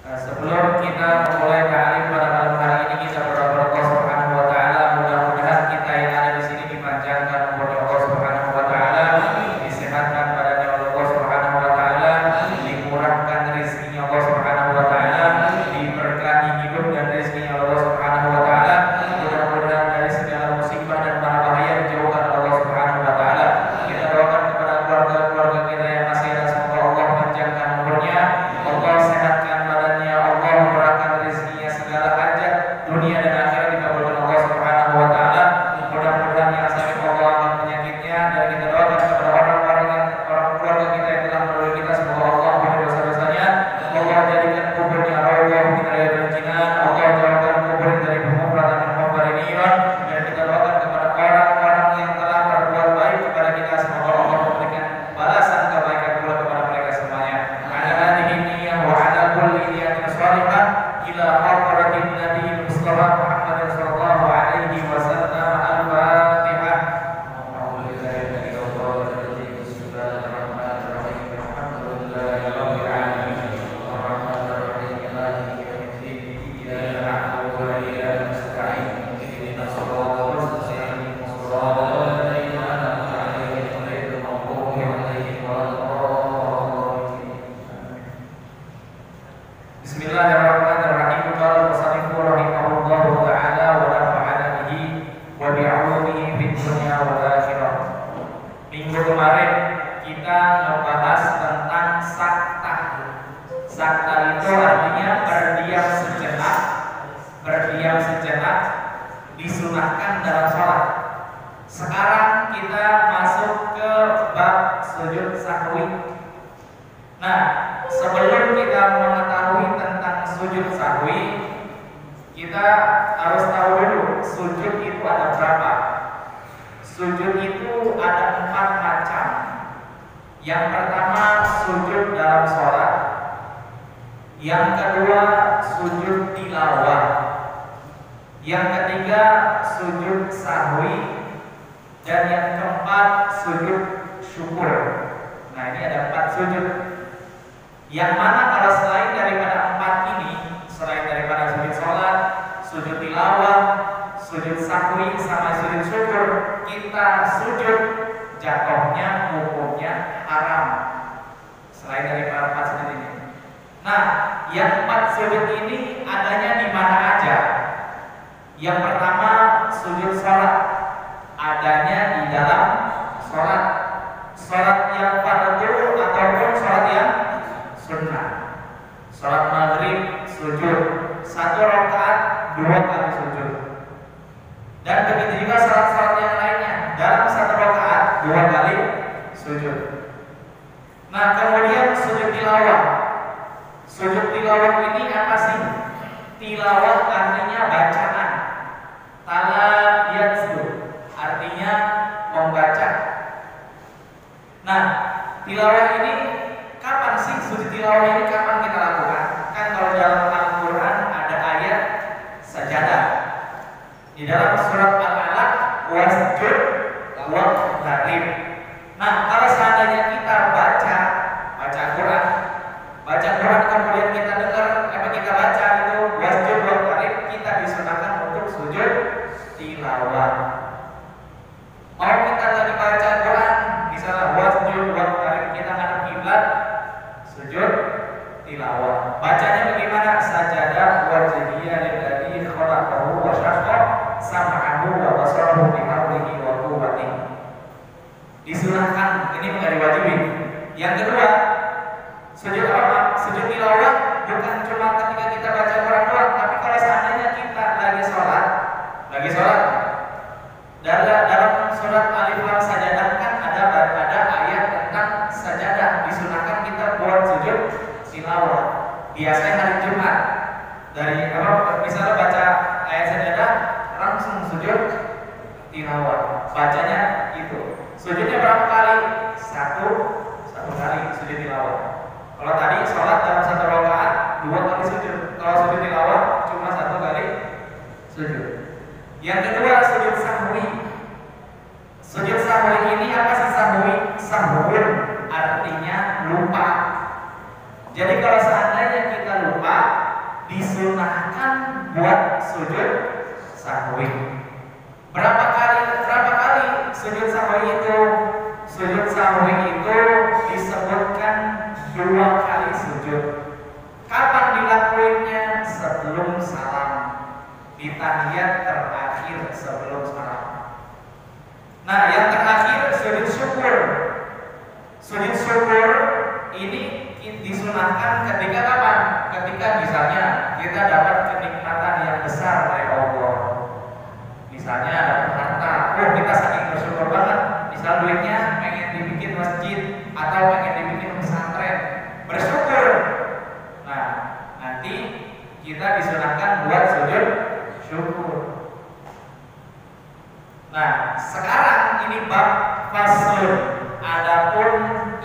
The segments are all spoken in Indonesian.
Sebelum kita memulai ta'lim pada malam hari ini, kita berdoa Allah Subhanahu wa taala, mudah-mudahan kita yang ada di sini dipanjangkan umurnya Allah Subhanahu wa taala, disehatkan badannya oleh Allah Subhanahu wa taala, dimurahkan rezekinya Allah Subhanahu wa taala, diberkahi hidup dan rezekinya Allah Subhanahu wa taala. Mudah-mudahan dari segala musibah dan mara bahaya dijauhkan oleh Allah Subhanahu wa taala. Kita doakan kepada keluarga-keluarga kita yang masih ada, semoga Allah panjangkan umurnya, Allah sehatkan badannya, Allah murahkan rezekinya, segala hajat dunia dan akhirat dikabulkan Allah Subhanahu wa taala. Mudah-mudahan yang sakit Allah angkat penyakitnya, dan kita doakan kepada orang-orang keluarga kita yang telah menolong kita, semoga Allah ampuni dosa-dosanya, Allah jadikan kuburnya rawdah min riyadil jinan, Allah jauhkan kubur dari hufratan min hufril niran. Dan kita doakan kepada orang-orang yang telah berbuat baik kepada kita, semoga Allah memberikan balasan kebaikan pula kepada mereka semuanya. Ala hadhihi niyyah wa ala kulli niyatin shalihah ila hadratin nabiyil mustafa Muhammad sallallahu alaihi wasallam. Al-Fatihah. Bismillahirrahmanirrahim. Qala al-musannifu rahimahullahu ta'ala wa nafa'ana bihi wa bi'ulumihi fid dunya wal akhirah. Minggu kemarin kita membahas tentang sakta. Sakta itu artinya berdiam sejenak. Berdiam sejenak disunahkan dalam sholat. Sekarang kita masuk ke bab sujud sahwi. Nah, sebelum kita mengetahui tentang sujud sahwi, kita harus tahu dulu sujud itu ada berapa. Sujud itu ada 4 macam. Yang pertama sujud dalam sholat, yang kedua sujud tilawah, yang ketiga sujud sahwi, dan yang keempat sujud syukur. Nah, ini ada 4 sujud. Yang mana kalau selain daripada 4 ini, selain daripada sujud sholat, sujud tilawah, sujud sahwi, sama sujud syukur, kita sujud, jatuhnya hukumnya haram. Selain daripada 4 sujud ini. Nah, yang 4 sujud ini adanya di mana aja? Yang pertama sujud sholat, adanya di dalam sholat. Sholat yang fardu ataupun sholat yang sunnah. Sholat maghrib sujud 1 rakaat 2 kali sujud. Dan begitu juga sholat-sholat yang lainnya, dalam 1 rakaat 2 kali sujud. Nah, kemudian sujud tilawah. Sujud tilawah ini apa sih? Tilawah artinya bacaan. Tala yatslu artinya membaca. Nah, tilawah ini kapan sih sujud tilawah ini kapan kita lakukan? Kan kalau dalam Al-Quran ada ayat sajadah. Di dalam surat Al-Alaq wasjud waqtarib. Nah, kalau seandainya kita baca Quran kemudian kita dengar kita baca itu wasjud waqtarib, kita disunahkan untuk sujud tilawah. Mau kita lagi baca Quran, misalnya wasjud waqtarib, kita ngadep kiblat, sujud tilawah. Bacanya bagaimana? Sajadah wajhiyya lilladzi khalaqahu wa syaqqa sam'ahu wa basarahu bi hawlihi wa quwwatihi. Disunahkan, ini menjadi wajib. Yang kedua, sujud apa? Sujud tilawah bukan cuma ketika kita baca Quran doang, tapi kalau seandainya kita lagi sholat. Dalam surat Alif Lam Sajadah kan ada ayat tentang sajadah, disunahkan kita buat sujud tilawah. Biasanya hari Jumat dari misalnya baca ayat sajadah langsung sujud tilawah. Bacanya itu. Sujudnya berapa kali? Satu kali sujud tilawah. Kalau tadi sholat dalam 1 rakaat 2 kali sujud. Kalau sujud tilawah cuma 1 kali sujud. Yang kedua sujud sahwi. Sujud sahwi ini apa sih sahwi? Sahwun artinya lupa. Jadi kalau seandainya kita lupa, sahwi itu disebutkan 2 kali sujud. Kapan dilakuinnya? Sebelum salam, di tahiyat terakhir sebelum salam. Nah, yang terakhir sujud syukur. Sujud syukur ini disunahkan ketika kapan? Ketika misalnya kita dapat kenikmatan yang besar dari Allah. Misalnya dapat harta, kita saking bersyukur banget. Misal duitnya pengen dibikin masjid atau pengen dibikin pesantren, bersyukur. Nah, nanti kita disunahkan buat sujud syukur. Nah, sekarang ini bab faslun. Adapun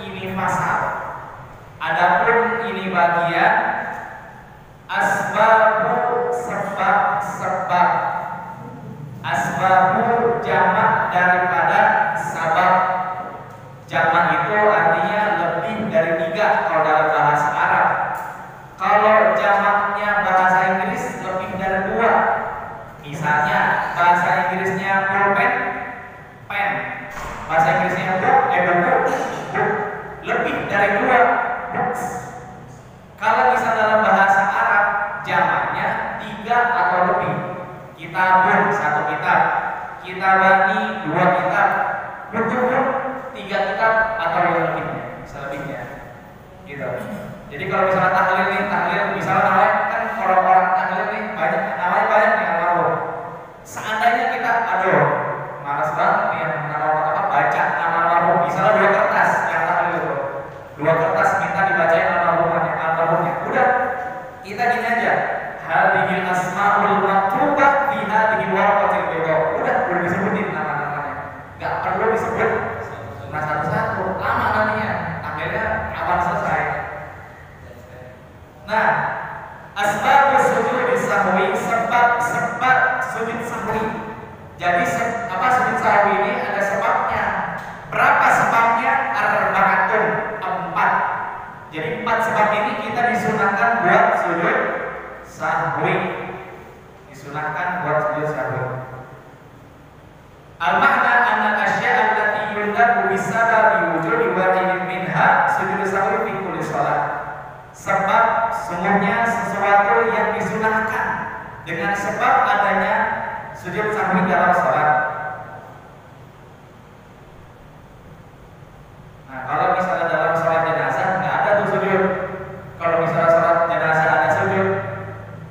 ini fasal. Adapun ini bagian asbabu sebab-sebab. Asbabu jamak daripada sabab. Jamak itu artinya lebih dari 3 kalau dalam bahasa Arab. Kalau jamaknya bahasa Inggris lebih dari 2. Misalnya bahasa Inggrisnya pulpen, pen. Bahasa Inggrisnya book, lebih dari 2. Books. Kalau misal dalam bahasa Arab jamaknya 3 atau lebih. Kitabun 1 kitab, kitabani 2 kitab, buku 3 kitab atau yang lebihnya, selebihnya. Gitu. Jadi kalau misalnya tahlil misalnya namanya kan orang-orang tahlil nih banyak, namanya banyak nih almarhum. Seandainya kita malas banget nih yang nama baca nama almarhum, misalnya 2 kertas yang tahlil itu, 2 kertas minta dibacain almarhumnya. Udah, kita gini aja. Hadhil asmaul maktubah fi hadhihi warqatil bayda. Udah disebutin nama-namanya. Enggak perlu disebut satu-satu, lama namanya. Akhirnya kapan selesai. Nah, asbabus sujud sahwi, sebab sujud sahwi. Jadi sujud sahwi ini ada sebabnya. Berapa sebabnya? Arba'atun, 4. Jadi 4 sebab ini kita disunahkan buat sujud sahwi. Disunahkan buat sujud sahwi. Al-makna anna asya' allati yundabu bisababi wujudi wahidin minha sujud sahwi fi kulli shalah. Sebab sungguhnya sesuatu yang disunahkan dengan sebab adanya sujud sahwi dalam salat. Nah, kalau misalnya dalam salat jenazah nggak ada tuh sujud. Kalau misalnya salat jenazah ada sujud,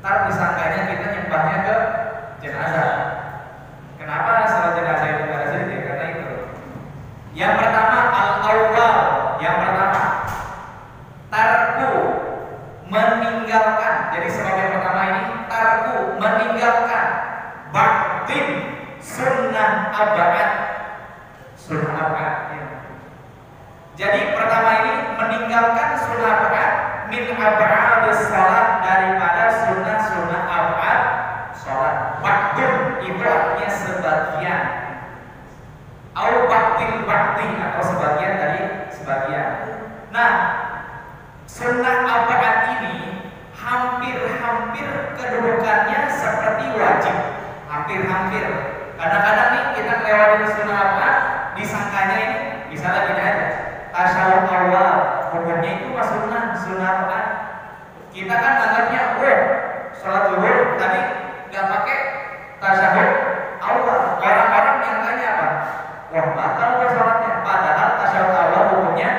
ntar disangkanya kita nyembahnya ke jenazah. Kenapa salat jenazah itu nggak ada sujud? Ya, karena itu. Yang pertama al-awwal, yang pertama tarku, meninggalkan. Jadi sebab yang pertama ini tarku, meninggalkan ba'din sunnah abad. Sunnah abad ya. Jadi pertama ini meninggalkan sunnah abad min ab'adus salat, daripada sunnah abad salat. Ba'dun itu artinya sebagian. Au ba'dil ba'di, atau sebagian dari sebagian. Nah, sunnah abad ini hampir-hampir kedudukannya seperti wajib. Hampir-hampir. Kadang-kadang nih kita lewatin sunnah abad, disangkanya ini misalnya gini aja. Tasyahud awal, hukumnya itu sunnah abad. Kita kan anggapnya, sholat zuhur tadi nggak pakai tasyahud awal. Orang-orang yang tanya apa? Batal nggak sholatnya? Padahal tasyahud awal hukumnya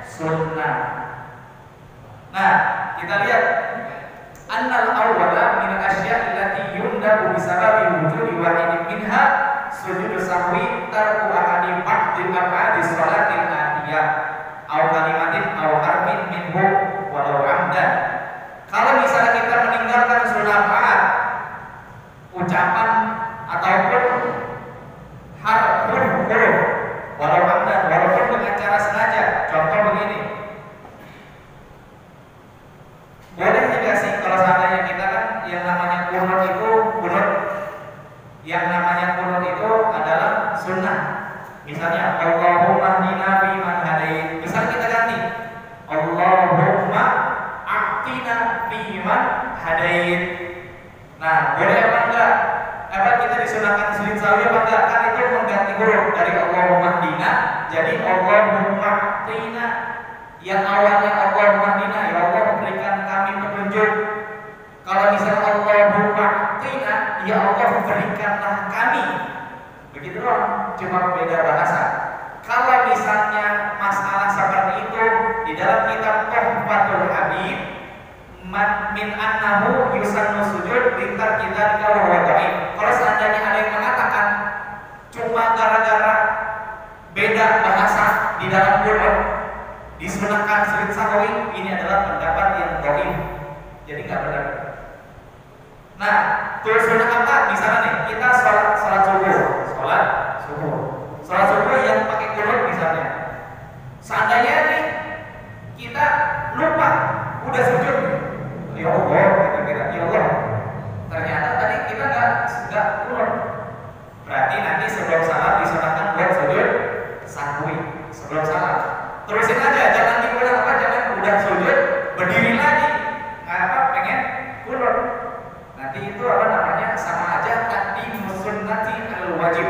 sunnah. Nah, kita lihat annal awwala min asya' allati yundabu bisababi wujudi wahidin minha sujud sahwi tarku ahadi ba'dil ab'adi sholatil atiyah aw kalimatin aw harfin minhu walau amdan. Kalau misalnya kita meninggalkan sunnah ab'ad, ucapan ataupun huruf walau amdan, walaupun dengan cara sengaja. Contoh begini, boleh juga sih kalau seandainya kita kan yang namanya kunut itu adalah sunnah. Misalnya Allahumma hdina biman hadait. Misal kita ganti Allahumma a'tina biman hadait. Nah, boleh apa enggak? Apa kita disunahkan sujud sahwi apa enggak? Kan itu mengganti huruf dari Allahumma hdina jadi Allahumma tina. Yang awalnya Allahumma hdina, ya Allah berikan kami petunjuk. Kalau misalnya Allahumma tina, ya Allah berikanlah kami. Begitu loh, cuma beda bahasa. Kalau misalnya masalah seperti itu di dalam kitab Tuhfatul Habib min annahu yusannu sujud lintar kita kalau wadai. Kalau seandainya ada yang mengatakan cuma gara-gara beda bahasa di dalam Quran disunahkan sujud sahwi, ini adalah pendapat yang dhaif. Jadi nggak benar. Nah, terus sunnah apa? Misalnya nih, kita sholat subuh yang pakai Quran misalnya. Seandainya nih kita lupa udah sujud, ya Allah, kita kira ya Allah. Ternyata tadi kita nggak Quran. Berarti nanti sebelum salam disunahkan buat sujud sahwi sebelum salam. Terusin aja, jangan diulang apa, jangan udah sujud berdiri lagi. Pengen Quran. Nanti itu apa namanya sama aja tadi sunnati al wajib,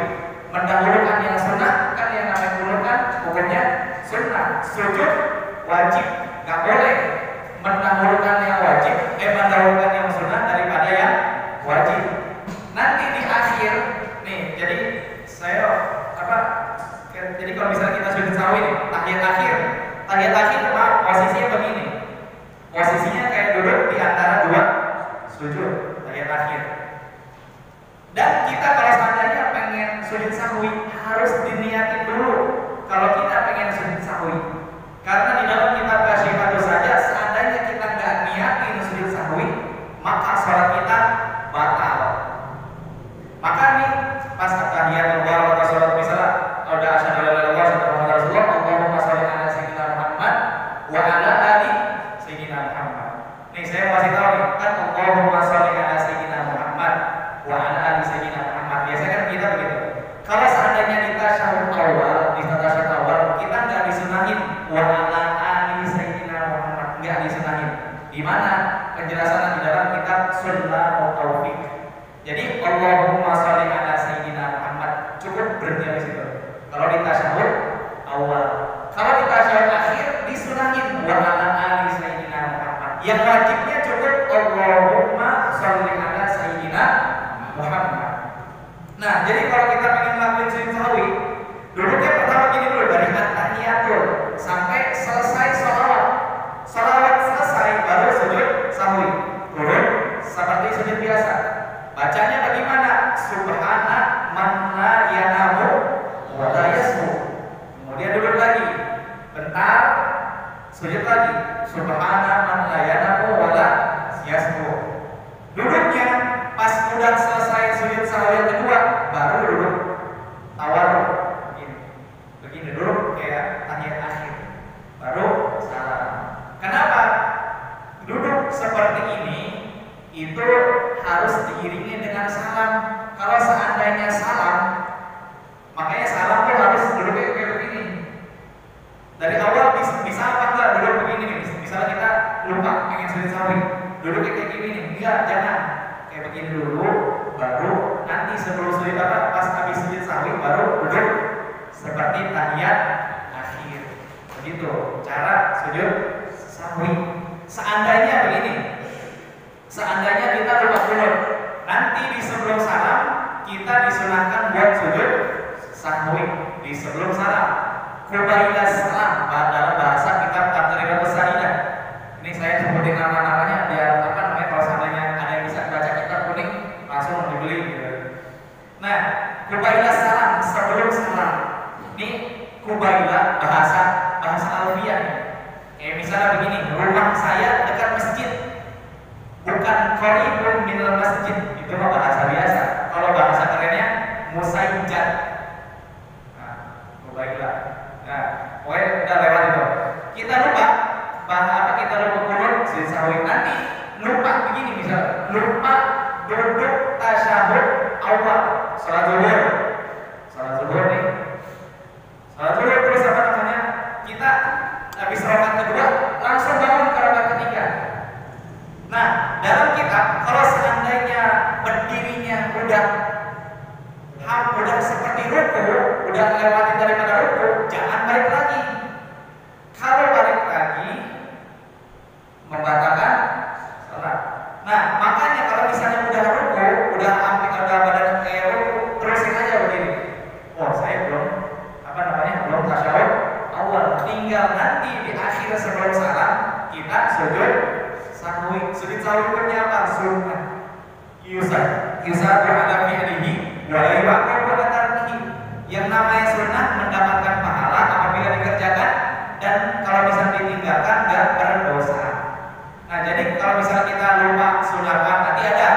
mendahulukan yang sunnah. Kan yang namanya Quran kan hukumnya sunnah, sujud wajib, nggak boleh mendahulukan yang wajib, mendahulukan yang sunnah daripada yang wajib. Nanti di akhir nih, jadi saya jadi kalau misalnya kita sujud sahwi nih, tahiyat akhir posisinya begini, posisinya kayak duduk di antara dua sujud tahiyat akhir. Dan kita kalau seandainya pengen sujud sahwi harus diniatin dulu kalau kita pengen sujud sahwi. Karena di dalam kitab Kasyifatus saja seandainya kita nggak niatin sujud sahwi, maka sholat kita batal. Maka nih pas tahiyatul awal atau sholat misalnya udah asyhadu an la ilaha illallah wa rasulullah Allahumma shalli ala sayyidina Muhammad wa ala ali sayyidina Muhammad. Nih saya masih tahu nih kan Allahumma shalli ala sayyidina Muhammad wa ala ali sayyidina Muhammad. Biasanya kan kita begitu. Kalau seandainya di tasyahud awal kita nggak disunahin wa ala ali sayyidina Muhammad, nggak disunahin. Di mana penjelasan di dalam kitab Sunnah Taufik. Jadi Allahumma shalli ala sayyidina Muhammad cukup berhenti di situ. Kalau di tasyahud awal, kalau di tasyahud akhir disunahin wa ala ali sayyidina Muhammad. Yang wajibnya cukup Allahumma shalli ala sayyidina Muhammad. Nah, jadi kalau kita pengen ngelakuin sujud sahwi, duduknya pertama gini dulu dari at-tahiyatul sampai selesai sholawat. Sholawat selesai baru sujud sahwi. Turun seperti sujud biasa. Bacanya bagaimana? Subhana man la yanamu wa la yasmu. Kemudian duduk lagi. Bentar sujud lagi. Subhana man la yanamu wa la yasmu. Duduknya pas udah selesai sujud sahwi yang kedua baru duduk tawarruk begini duduk kayak tahiyat akhir baru salam. Kenapa duduk seperti ini itu harus diiringi dengan salam? Kalau seandainya salam, makanya salam tuh harus duduknya kayak begini. Dari awal bisa apa enggak duduk begini nih? Misalnya kita lupa pengen sujud sahwi, duduknya kayak gini nih. Enggak, jangan. Kayak begini dulu, baru nanti sebelum sujud pas habis sujud sahwi baru duduk seperti tahiyat akhir. Begitu cara sujud sahwi. Seandainya begini, seandainya kita lupa dulu, nanti di sebelum salam kita disunahkan buat sujud sahwi di sebelum salam. Qubailah salam dalam bahasa kitab Taqriratus Salidah. Ini saya sebutin nama-namanya biar apa namanya kalau seandainya ada yang bisa baca kitab kuning langsung dibeli gitu. Nah, qubailah salam sebelum salam. Ini qubailah bahasa alfiah. Misalnya begini, rumah saya dekat masjid, bukan qaribun minal masjid, itu mah bahasa biasa. Kalau bahasa kerennya musajjad. Nah, qubailah. Nah, pokoknya udah lewat itu. udah lewatin daripada ruku, jangan balik lagi. Kalau balik lagi membatalkan sholat. Nah, makanya kalau misalnya udah ruku, udah badan kayak ruku, terusin aja begini. Oh, saya belum tasyahud awal. Tinggal nanti di akhir sebelum salam kita sujud sahwi. Sujud sahwi itu apa? Sunnah. Yusab ala fi'lihi wa la yu'aqab ala tarkihi. Yang namanya sunnah mendapatkan pahala apabila dikerjakan, dan kalau bisa ditinggalkan enggak berdosa. Nah, jadi kalau misalnya kita lupa sunatan, nanti ada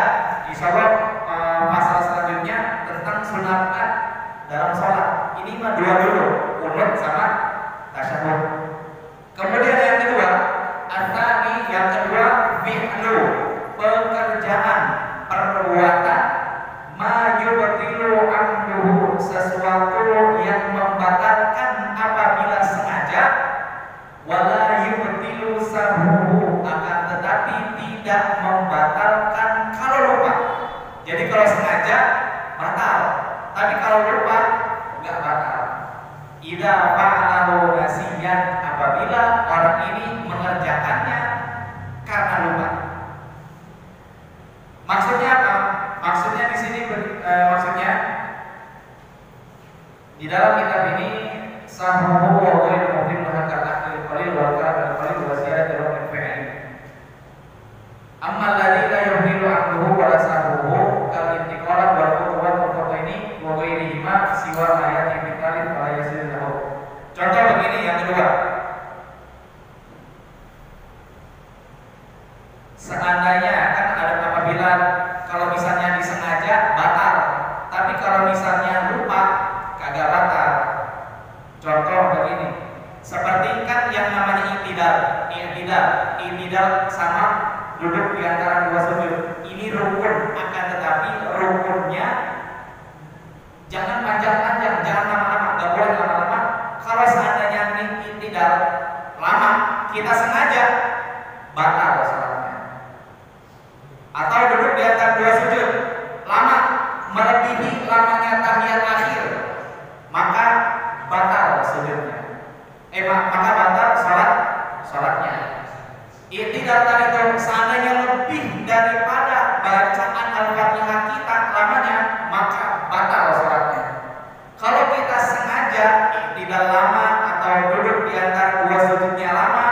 insyaallah pasal selanjutnya tentang sunatan dalam sholat. Ini mah dua dulu, qunut sama tasyahud. Kemudian yang kedua, yang kedua fi'lu, pekerjaan, perbuatan, mayubtilu amduhu, sesuatu yang membatalkan apabila sengaja, wala yubtilu sahuhu, akan tetapi tidak membatalkan kalau lupa. Jadi kalau sengaja batal, tapi kalau lupa enggak batal. Idza fa'alahu nasiyan, apabila orang ini mengerjakannya karena lupa. Maksudnya apa? Maksudnya di sini maksudnya di dalam kitab ini sahuhu wa ghairu mubin mahakal akhil qalil wa kana qalil wa ziyadatu min fi'li. Amma alladhi la yuhilu amruhu wa la sahuhu kal intiqalat wal quwwat wa qataini wa ghairihima siwa ayati bitalil wa yasir lahu. Contoh begini yang kedua. Seandainya kan ada apabila kalau misalnya disengaja batal, tapi kalau misalnya lupa kagak batal. Contoh begini, seperti kan yang namanya i'tidal sama duduk di antara dua sujud. Ini rukun, akan tetapi rukunnya jangan panjang-panjang, jangan lama-lama, nggak boleh lama-lama. Kalau seandainya i'tidal lama, kita sengaja batal salatnya. Atau duduk di antara dua sujud lama, melebihi lamanya tahiyat akhir, maka batal sujudnya. Maka batal salatnya. I'tidal tadi itu seandainya lebih daripada bacaan Al-Fatihah kita lamanya, maka batal salatnya. Kalau kita sengaja i'tidal lama atau duduk di antara dua sujudnya lama,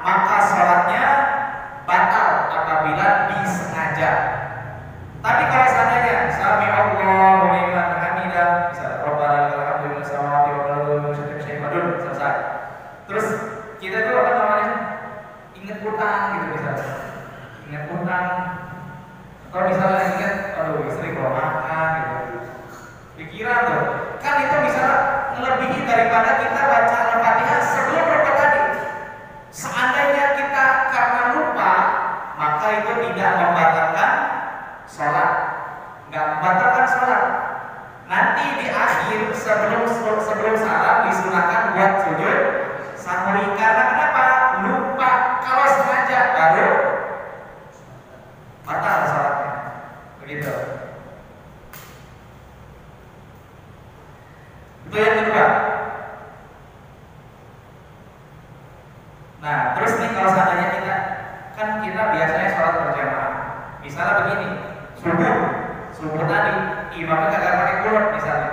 maka salatnya batal apabila disengaja. Tapi kalau seandainya sami Allahu liman hamidah, misalnya Rabbana lakal hamdu wa samawati wa al-ardi wa syai'un selesai. Terus kita tuh apa namanya? Ingat utang gitu misalnya. Ingat utang. Atau misalnya ingat aduh istri belum makan gitu. Pikiran tuh. Kan itu bisa melebihi daripada kita baca Al-Fatihah sebelum rukuk tadi. Seandainya kita karena lupa, maka itu tidak membatalkan sholat, nggak membatalkan sholat. Nanti di akhir sebelum salam disunahkan buat sujud sahwi. Karena kenapa? Lupa. Kalau sengaja baru batal sholatnya. Begitu. Itu yang kedua. Nah, terus nih kalau seandainya kita biasanya sholat berjamaah. Misalnya begini, subuh tadi imamnya kagak pakai qunut misalnya.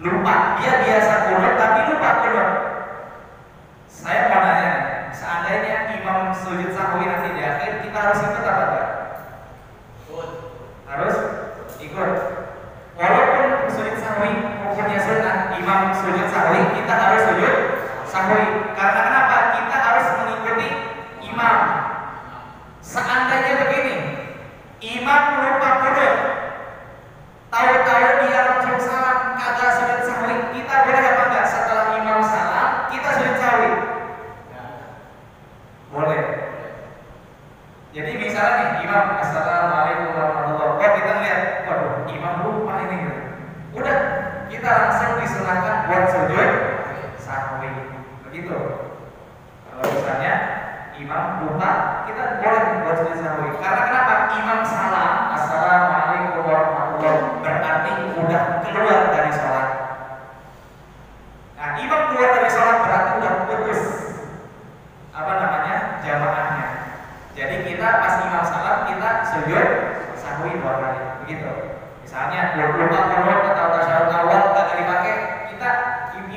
Lupa, dia biasa qunut tapi lupa qunut. Saya mau nanya, seandainya imam sujud sahwi nanti di akhir, kita harus ikut apa enggak? Harus ikut. Walaupun sujud sahwi hukumnya sunnah, imam sujud sahwi, kita harus sujud sahwi. Karena kenapa? Kita harus mengikuti imam. Seandainya begini, imam lupa qunut, tahu-tahu dia langsung salam, kagak sujud sahwi, kita boleh apa enggak setelah imam salam kita sujud sahwi? Boleh. Jadi misalnya nih, imam assalamualaikum warahmatullahi wabarakatuh, kita lihat, waduh imam lupa ini gitu. Udah, kita langsung disunahkan buat sujud sahwi. Begitu. Kalau misalnya imam lupa, kita boleh buat sujud sahwi. Karena kenapa? Imam salam assalamualaikum warahmatullahi wabarakatuh, berarti udah keluar dari sholat.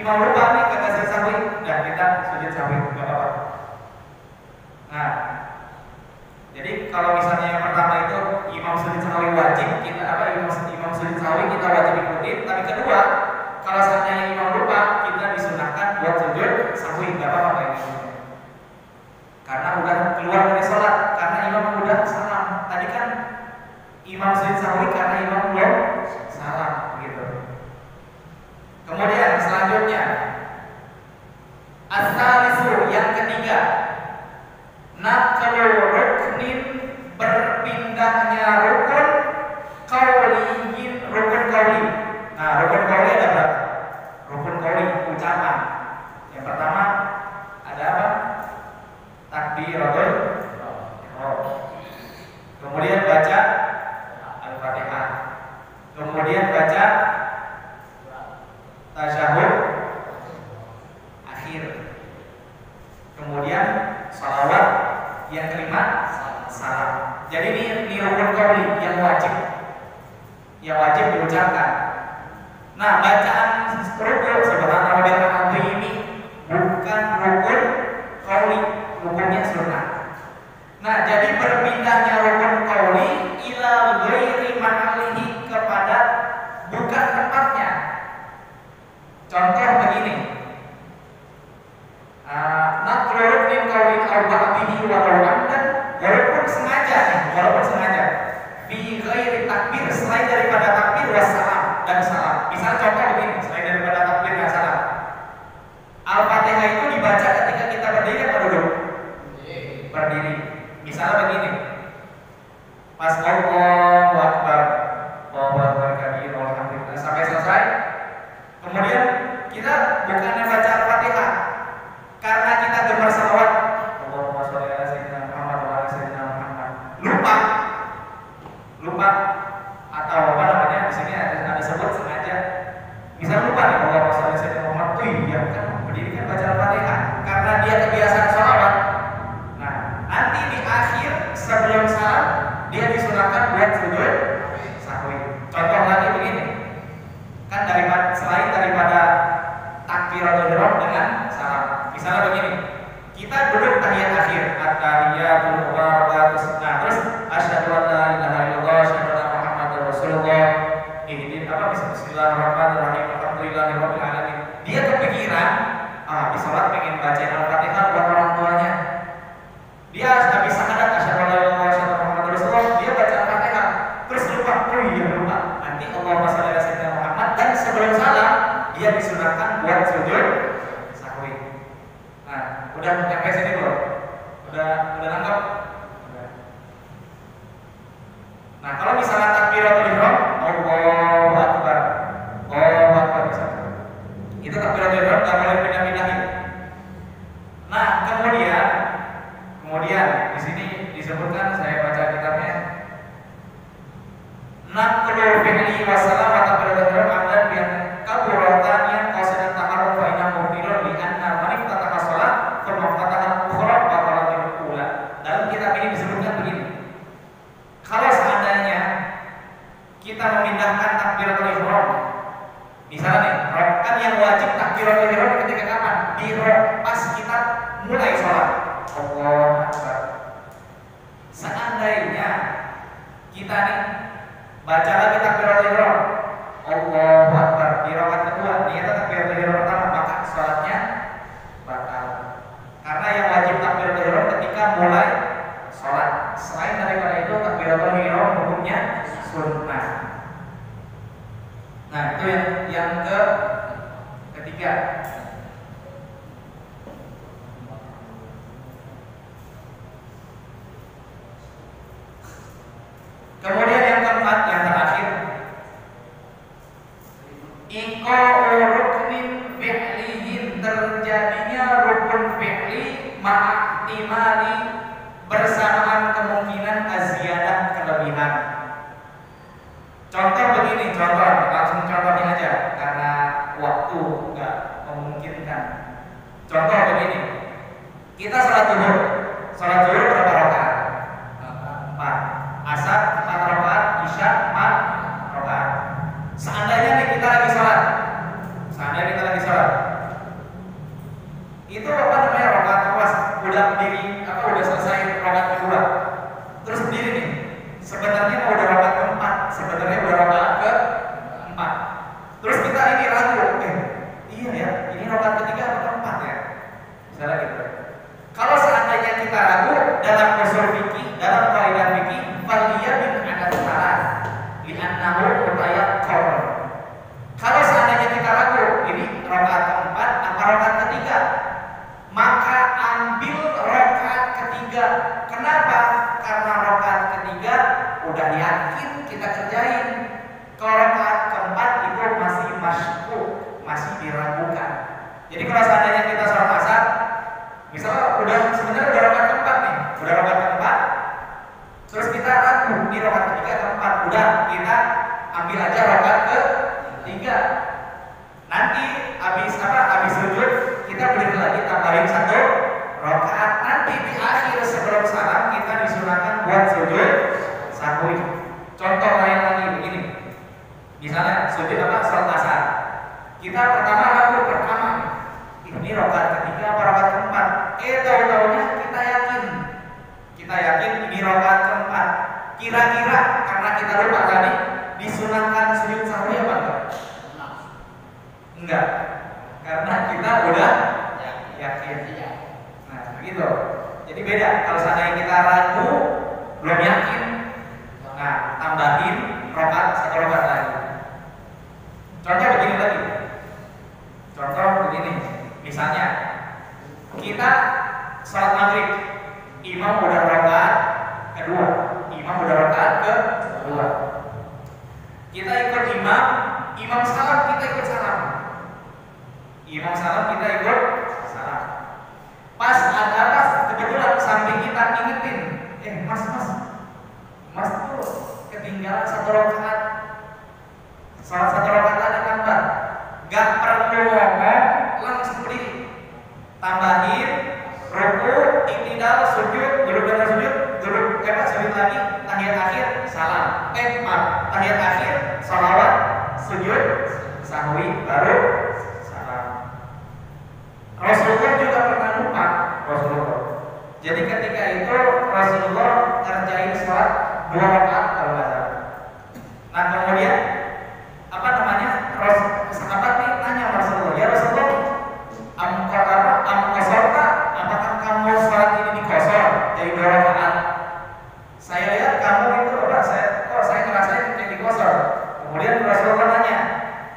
imam lupa nih kagak sujud sahwi, dan kita sujud sahwi, nggak apa-apa. Nah, jadi kalau misalnya yang pertama itu imam sujud sahwi wajib, kita imam sujud sahwi kita wajib ikutin. Tapi kedua, kalau seandainya imam lupa, kita disunahkan buat sujud sahwi, nggak apa-apa kayak gitu. Karena udah keluar dari sholat, karena imam udah salam. Tadi kan imam sujud sahwi karena imam belum salam, gitu. Kemudian selanjutnya as-salisu, yang ketiga, naqlu ruknin, berpindahnya rukun qauliyin, rukun qauli. Nah, rukun qauli ada berapa? Rukun qauli ucapan. Yang pertama ada apa? Takbiratul ihram. Kemudian baca Al-Fatihah. Kemudian baca tasyahud akhir. Kemudian salawat. Yang kelima salam. Jadi ini rukun qauli yang wajib diucapkan. Nah, bacaan rukun subhanallah bihamdihi ini bukan rukun qauli, rukunnya sunnah. Nah, jadi berpindahnya rukun qauli ila ghairi mahalihi, kepada bukan tempatnya. Contoh begini, naqlu ruknin qaulin aw ba'dihi walau amdan, walaupun sengaja fi ghairi takbir, selain daripada takbir wassalam dan salam. Misal contoh begini, selain daripada takbir dan salam, Al-Fatihah itu dibaca ketika kita berdiri atau duduk? Berdiri. Misalnya begini, pas Allahu Akbar, Allahu Akbar kabir, alhamdulillah, sampai selesai. Kemudian kita bukannya baca Al-Fatihah, karena kita gemar salawat, Allahumma sholli ala sayyidina Muhammad wa ala sayyidina Muhammad, lupa atau apa namanya, di sini ada sebut sengaja. Misal lupa nih, Allahumma sholli ala sayyidina Muhammad, ya kan berdiri kan baca Al-Fatihah, karena dia kebiasaan salawat. Nah, nanti di akhir sebelum salam dia disunahkan buat sujud sahwi. Contoh lagi begini, kan selain daripada takbiratul ihram dengan salam. Misalnya begini, kita duduk tahiyat akhir, at-tahiyatul mubarakat, nah terus asyhadu an la ilaha illallah, asyhadu anna Muhammadar Rasulullah, bismillahirrahmanirrahim, alhamdulillahirabbil alamin. Dia kepikiran, di salat pengen baca Al-Fatihah buat orang tuanya. Dia habis syahadat asyhadu an la ilaha illallah, asyhadu anna Muhammadar Rasulullah, dia baca Al-Fatihah, terus lupa, lupa. Nanti Allahumma sholli ala sayyidina Muhammad, dan sebelum salam dia disunahkan buat sujud sahwi. Nah, udah sampai sini belum? Udah nangkep? Nah, kalau misalnya takbiratul ihram, Allahu Akbar, misalnya, itu takbiratul ihram nggak boleh pindah-pindahin. Nah, kemudian di sini disebutkan, saya baca kitabnya, naqlu fi'li wa salam wa takbiratul ihram amdan bian kaburatan yang qasidan taharrum fa inna mubtilun li anna man iftataha shalah thumma iftataha ukhra batalatul ula. Dalam kitab ini disebutkan begini, kalau seandainya kita memindahkan takbiratul ihram, misalnya nih, kan yang wajib takbiratul ihram ketika kapan? Di pas kita mulai sholat, Allahu Akbar. Seandainya kita nih baca lagi takbiratul ihram, Allahu Akbar, di rakaat kedua niat takbiratul ihram pertama, maka sholatnya batal. Karena yang wajib takbiratul ihram ketika mulai sholat. Selain daripada itu, takbiratul ihram hukumnya sunnah. Nah, itu yang ketiga. Kemudian yang keempat, yang terakhir, iqa'u ruknin fi'liyin, terjadinya rukun fi'li ma'ihtimali, bersamaan kemungkinan aziyadah, kelebihan. Contoh begini, langsung contohnya aja karena waktu nggak memungkinkan. Contoh begini, kita sholat zuhur berapa rakaat? 4. Asar 4 rakaat, isya 4 rakaat. Seandainya kita lagi sholat, diragukan. Jadi kalau seandainya kita sholat asar, misalnya sebenarnya udah rakaat keempat nih, udah rakaat keempat, terus kita ragu di rakaat ketiga keempat, udah kita ambil aja rakaat ketiga. Nanti habis sujud kita berdiri lagi tambahin satu rakaat. Nanti di akhir sebelum salam kita disunahkan buat sujud sahwi. Contoh lain lagi begini, misalnya sujud sholat asar, kita pertama ragu ini rakaat ketiga apa rakaat keempat? Tahu-tahunya kita yakin ini rakaat keempat. Kira-kira karena kita lupa tadi disunahkan sujud sahwi apa enggak? Enggak, karena kita udah yakin. Nah, begitu. Jadi beda. Kalau seandainya kita ragu, belum yakin, nah tambahin satu rakaat lagi. Contoh begini lagi. Misalnya kita sholat maghrib, imam udah rakaat kedua, kita ikut imam salam, kita ikut salam. Pas ada kebetulan samping kita ingetin, mas tuh ketinggalan satu rakaat, salah satu rakaat ada tambah, gak perlu ngomong, langsung berdiri, tambahin ruku, iktidal, sujud, duduk lagi, tahiyat akhir, salam, tahiyat akhir, salawat, sujud, sahwi, baru salam. Rasulullah juga pernah lupa. Jadi ketika itu Rasulullah ngerjain sholat 2 rakaat kalau nggak salah. Nah kemudian sahabat nih tanya Rasulullah, ya Rasulullah, apakah kamu sholat ini dikosor dari 2 rakaat? Saya lihat kamu itu saya ngerasain kayak dikosor. Kemudian Rasulullah nanya,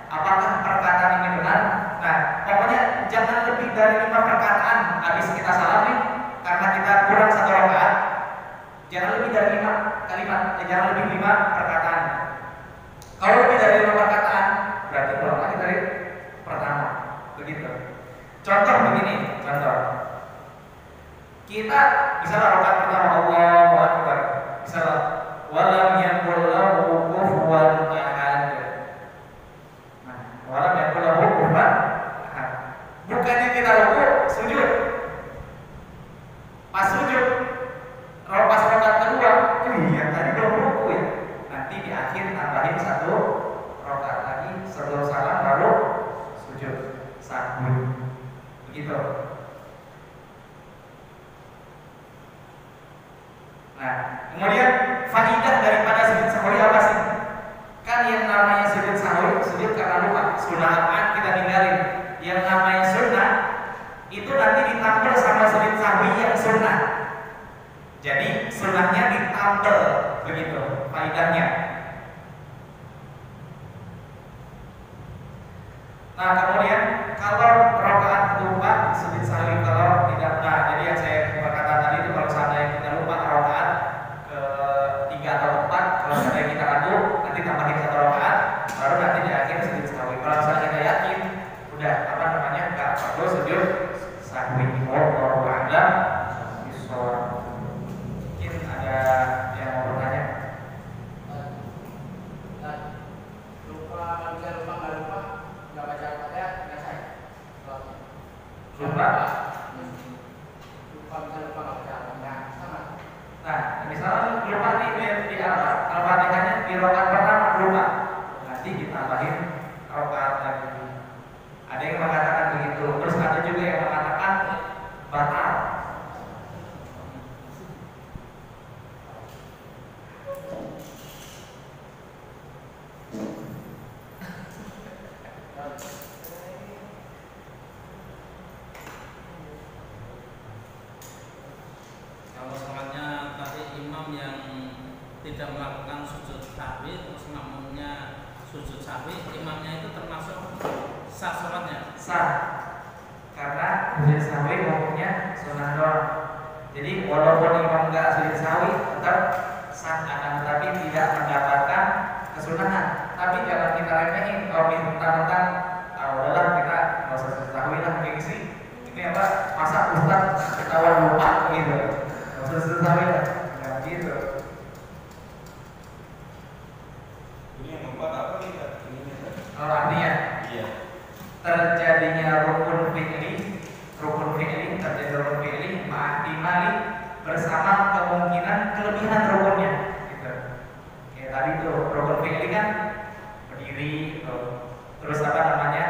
apakah perkataan ini benar? Nah pokoknya jangan lebih dari 5 perkataan habis kita salam nih, karena kita kurang 1 rakaat. Jangan lebih dari 5 kalimat, jangan lebih 5 perkataan. Kalau lebih dari 5 perkataan, berarti ulang lagi dari pertama. Begitu. Contoh begini, kita misalnya rakaat pertama Allahu Akbar, misalnya walam yakul lahu kufuwan ahad. Nah, walam yakul lahu kufuwan ahad. Bukannya kita ruku, sujud. Pas sujud, pas rakaat kedua, tadi belum ruku ya. Nanti di akhir tambahin 1 rakaat lagi sebelum salam baru sujud sahwi. Begitu. Nah, kemudian faidah daripada sujud sahwi apa sih? Kan yang namanya sujud sahwi, sujud karena lupa, sunnah apaan kita tinggalin. Yang namanya sunnah itu nanti ditampil sama sujud sahwi yang sunnah. Jadi sunnahnya ditampil, begitu faidahnya. Nah kemudian kalau rakaat lupa sujud sahwi, kalau tidak, nah jadi yang saya berkata tadi itu kalau seandainya kita lupa rakaat ke-3 atau 4, kalau seandainya kita ragu nanti tambahin 1 rakaat, baru nanti di akhir sujud sahwi. Kalau misalnya kita yakin udah nggak perlu sujud sahwi. Wallahu a'lam bishawab. Mungkin ada yang mau bertanya? Lupa nggak baca Al-Fatihah nggak saya. Lupa nggak baca Al-Fatihah sama. Nah misalnya lupa nih di Al-Fatihahnya di rakaat pertama lupa, nanti ditambahin rakaat lagi. Ada yang mengatakan begitu, terus ada juga yang mengatakan batal. Kalau sholatnya tadi imam yang tidak melakukan sujud sahwi terus makmumnya sujud sahwi, imamnya itu termasuk sah sholatnya? Sah, karena sujud sahwi hukumnya sunnah doang. Jadi walaupun imam nggak sujud sahwi tetap sah, akan tetapi tidak mendapatkan kesunahan. Tapi jangan kita remehin kalau mentang-mentang udahlah kita tahu lah gengsi. Ini apa? Masa Ustaz ketahuan lupa gitu. Ustaz tahu lah. Nah, gitu. Ini yang membuat apa nih? Kalau artinya Iya. terjadinya rukun fi'li terjadi rukun fi'li ma'ahtimali bersama kemungkinan kelebihan rukunnya gitu. Kayak tadi tuh rukun fi'li kan berdiri gitu. Terus apa namanya?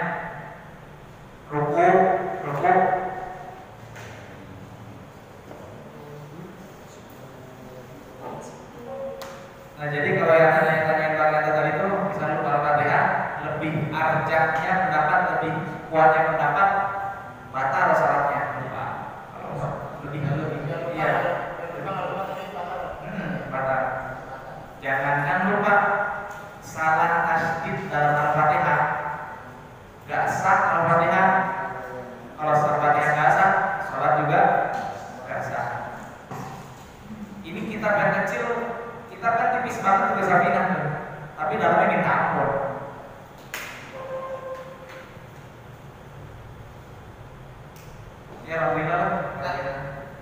Ruku. Nah, jadi kalau yang tanya tadi itu misalnya Al-Fatihah lebih arjahnya pendapat, lebih kuatnya pendapat batal salatnya. Kalau lebih iya. Batal. Jangankan lupa salah tasdid dalam Al-Fatihah gak sah Al-Fatihah. Kalau Al-Fatihah gak sah, salat juga gak sah. Ini kitab yang kecil, kitab kan tipis banget tulis Safinah tuh, tapi dalamnya minta ampun. Ya alhamdulillah.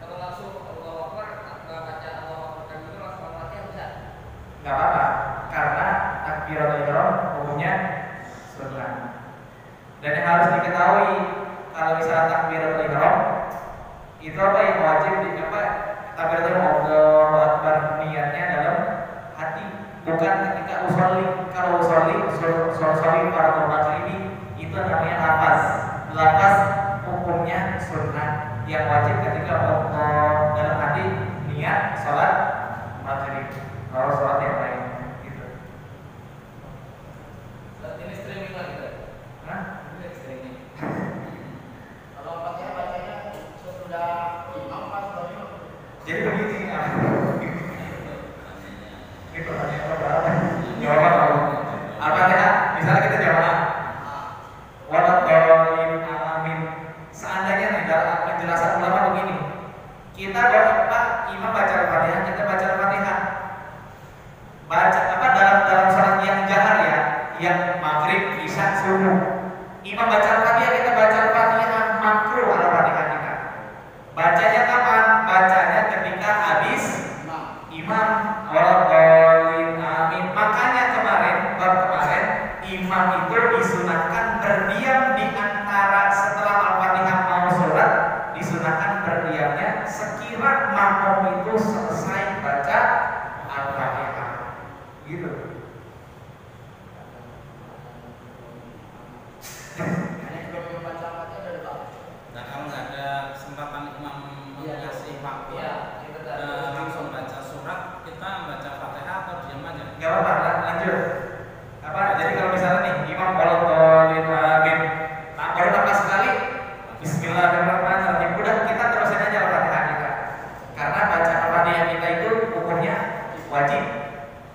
Kalau langsung Allahu Akbar nggak baca Allahu Akbar itu langsung Al-Fatihah bisa? Gak apa-apa, karena takbiratul ihram hukumnya sunnah. Dan yang harus diketahui kalau misalnya takbiratul ihram itu apa yang wajib di apa? Takbiratul ihram Allahu Akbar niatnya dalam hati, bukan ketika usolli. Kalau usolli para ulama ini itu namanya lafaz. Lafaz hukumnya sunnah, yang wajib ketika dalam hati niat sholat maghrib. Kalau sholat yang lain gitu. Ini streaming lagi kan? Hah? Ini streaming. Kalau Al-Fatihah bacanya sudah imam pas baru imam. Jadi begini ya. Ini pertanyaan apa? Jawaban apa? Al-Fatihah, misalnya kita jawab waladhdallin amin. Seandainya nih dalam penjelasan ulama begini, kita doa imam baca Al-Fatihah, kita baca Al-Fatihah. Baca apa dalam salat yang jahar ya, yang maghrib, isya, subuh. Imam baca Al-Fatihah, kita baca Al-Fatihah makruh Al-Fatihah kita. Bacanya kapan? Bacanya ketika habis imam waladhdallin amin. Makanya bab kemarin imam itu disunahkan berdiam di antara setelah Al-Fatihah mau sholat, disunahkan berdiamnya sekira makmum itu selesai baca Al-Fatihah. Gitu. Nah, kalau nggak ada kesempatan imam mengasih waktu langsung baca surat, kita baca Fatihah atau diam aja? Gak apa-apa, lanjut. Apa? Jadi kalau misalnya nih imam waladhdallin amin, nah baru nafas sekali Bismillahirrahmanirrahim, udah kita terusin aja Al-Fatihah kita. Karena baca Al-Fatihah kita itu hukumnya wajib.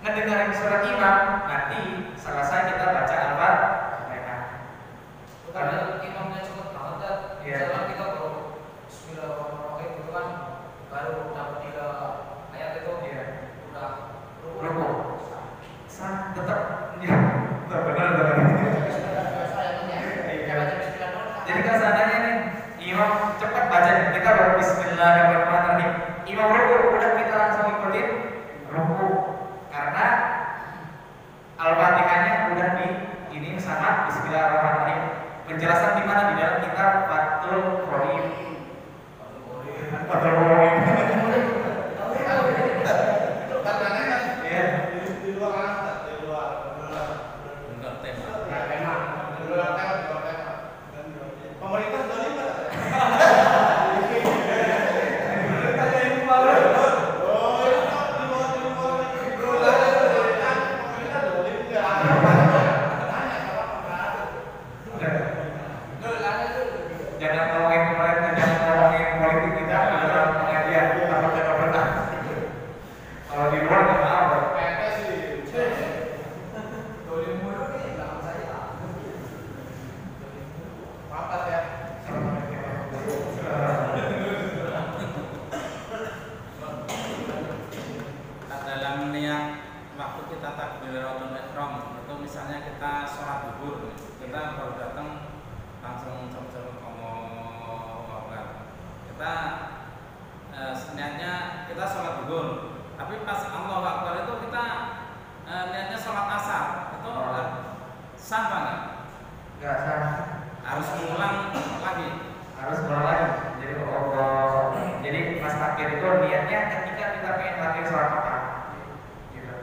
Ngedengerin surat imam, nanti selesai kita baca Al-Fatihah. Karena imamnya cepet banget kan. Iya. Misalkan kita baru Bismillahirrahmanirrahim itu kan baru dapat 3 ayat itu Iya. udah Ruku. Sah, tetap ya, benar. Jadi kalau seandainya nih imam cepat baca, kita baru Bismillahirrahmanirrahim, imam ruku, udah kita langsung ikutin ruku, karena Al-Fatihahnya udah di ini sama Bismillahirrahmanirrahim. Penjelasan di mana? Di dalam kitab Fathul Qorib. Fathul Qorib. Iya. Enggak tema. Pemerintah sudah libat. Jangan ngomongin pemerintah, jangan ngomongin politik kita dalam pengajian apa tidak pernah. Kalau di luar nggak apa. Dalam niat waktu kita takbiratul ihram itu misalnya kita sholat zuhur, kita baru datang langsung cocok ulang lagi. Harus ulang lagi. Jadi Allah. Jadi pas takbir itu niatnya ketika kita pengen takbir sholat apa? Gitu.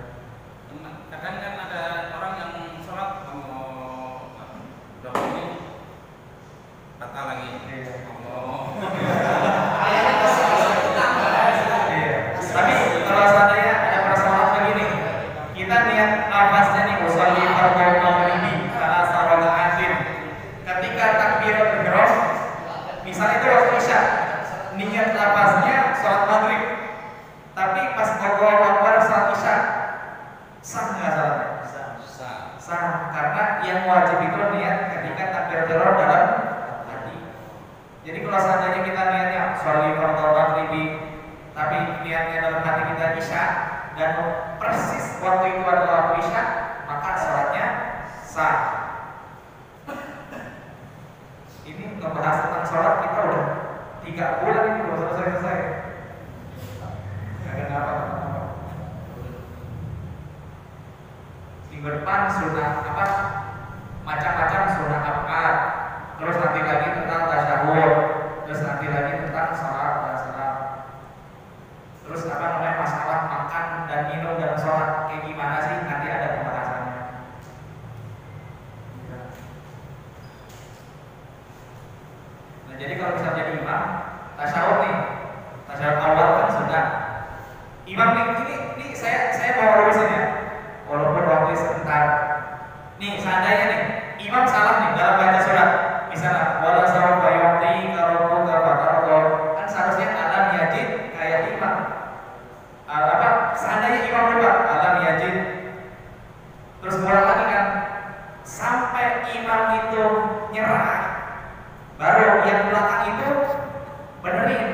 Kadang kan ada orang yang sholat udah ini batal lagi. Iya. Kayaknya kesel Iya. Tapi kalau seandainya ada persoalan begini, kita niat lafaznya nih usolli fardhu maghribi salah sarana akhir. Ketika takbiratul ihram, misalnya itu waktu isya, niat lafaznya sholat maghrib. Tapi pas Allahu Akbar sholat isya, sah nggak salatnya? Sah, karena yang wajib itu niat ketika takbiratul ihram dalam hati. Jadi kalau seandainya kita niatnya sholli fardhu maghribi, tapi niatnya dalam hati kita isya dan persis waktu itu adalah waktu isya, maka sholatnya sah. Ini ngebahas tentang sholat kita udah 3 bulan ini belum selesai. Gak ada apa. Minggu depan sunnah apa? Macam-macam sunnah abad. Terus nanti lagi tentang tasyahud. Terus nanti lagi tentang sholat dan salam. Terus apa namanya masalah makan dan minum dan sholat kayak gimana sih, nanti ada pembahasannya. Nah jadi kalau bisa jadi imam tasyahud nih, tasyahud awal kan sudah. Imam ini saya mau lurusin ya, walaupun waktu sebentar. Nih seandainya nih imam salah nih dalam baca surat, misalnya wala sawfa yu'ti rabbuka fatarda, kan seharusnya alam yajid kayak imam. Seandainya imam lupa alam yajid, terus mulai lagi kan sampai imam itu nyerah, baru yang belakang itu benerin.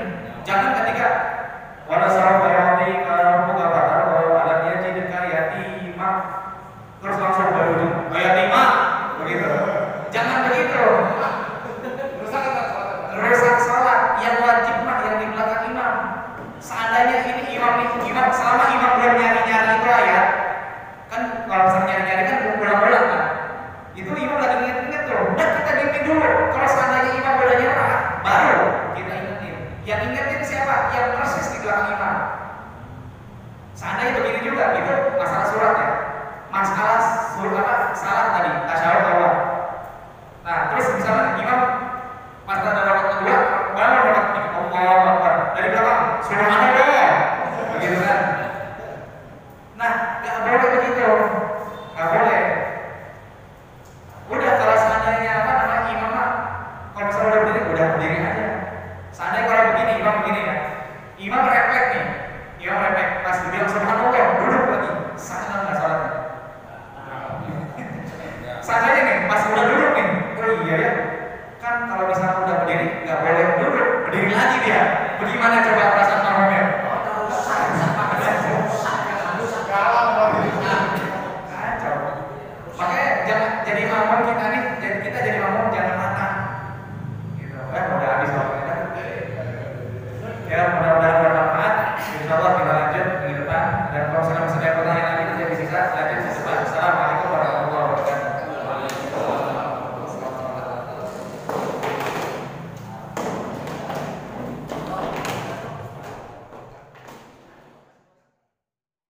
Jangan ketika wala sawfa yu'ti rabbuka fatarda alam yajid kayak imam terus langsung baru kayak imam begitu. Jangan begitu. Rusak sholat. Yang wajib mah yang di belakang imam. Seandainya ini imam selama imam belum nyari-nyari itu ayat, kan kalau misalnya nyari-nyari kan ulang-ulang kan. Itu imam lagi inget-inget tuh. Udah kita bimbing dulu. Kalau seandainya imam udah nyerah, baru kita ingetin. Yang ingetin siapa? Yang persis di belakang imam. Seandainya begini juga, itu masalah surat ya. Masalah surat apa? Salah tadi, tasyahud awal. Nah, terus misalnya imam pas ada rakaat kedua, baru rakaat ketiga, Allahu Akbar. Dari belakang, subhanallah. Begitu kan? Nah, nggak boleh begitu. Nggak boleh. Udah kalau seandainya apa namanya imam mah, kalau misalnya udah berdiri aja. Seandainya kalau begini, imam begini ya. Imam refleks nih. Imam refleks pas dibilang subhanallah, duduk lagi. Salah nggak salatnya? Seandainya nih, pas udah duduk nih, oh iya ya, kan kalau misalnya udah berdiri nggak boleh duduk, berdiri lagi dia. Bagaimana coba perasaan makmumnya?